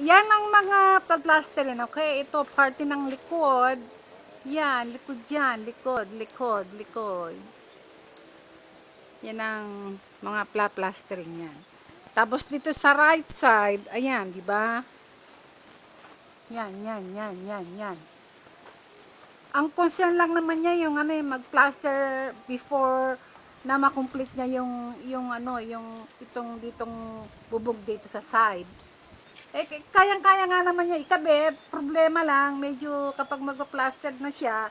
Yan ang mga plasterin, okay? Ito, parte ng likod. Yan, likod yan. Likod, likod, likod. Yan ang mga plastering yan. Tapos dito sa right side, ayan, di ba? Yan, yan, yan, yan, yan. Ang concern lang naman niya yung ano, mag-plaster before na ma-complete niya yung ano, yung ditong bubog dito sa side. Eh, kayang-kaya nga naman niya ikabit. Problema lang, medyo kapag mag-plaster na siya,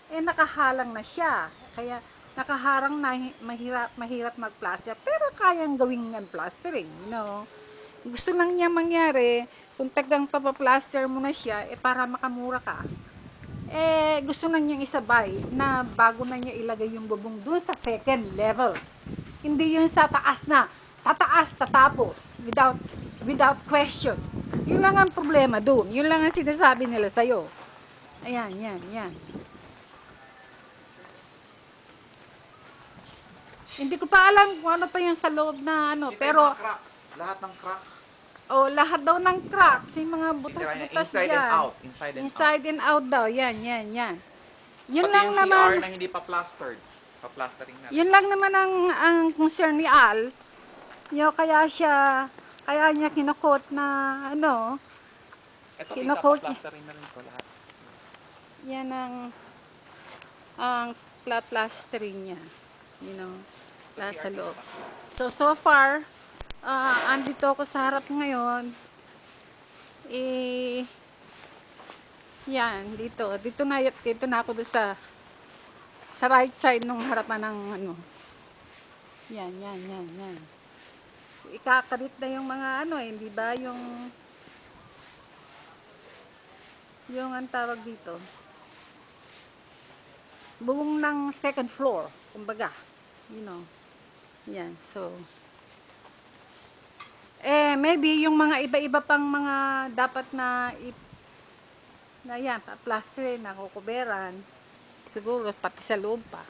eh nakahalang na siya. Kaya nakaharang na, mahirap mag-plaster. Pero kayang gawin ng plastering, you know. Gusto lang niya mangyari, kung tagang papaplaster mo na siya, eh para makamura ka. Eh, gusto na niyang isabay na bago na niya ilagay yung bubong dun sa second level. Hindi yun sa taas na, tataas, tatapos, without question. Yun lang ang problema dun. Yun lang ang sinasabi nila sa'yo. Ayan, yan, yan. Hindi ko pa alam kung ano pa yung sa loob na ano, pero cracks, lahat ng cracks. oh, lahat daw ng cracks, yung mga butas-butas Inside dyan. and out, Inside and out daw, yan, yan, yan. Yun Pati lang yung naman, CR na hindi pa plastered. Pa-plastering na. yun lang naman ang concern ni Al. Yo, kaya niya kinukot na ano, Ito, kinukot niya. plastering na rin ito lahat. Yan ang plastering niya. You know, lahat sa loob. So far, andito ako sa harap ngayon. Eh, yan, dito na ako doon sa right side ng harapan ng ano. Yan, yan, yan, yan. Ikakarit na yung mga ano di ba? Yung ang tawag dito. Bubong ng second floor, kumbaga. You know. Yan, so maybe yung mga iba-iba pang mga dapat na yan, plasterin, na kukuberan. Siguro pati sa loob pa.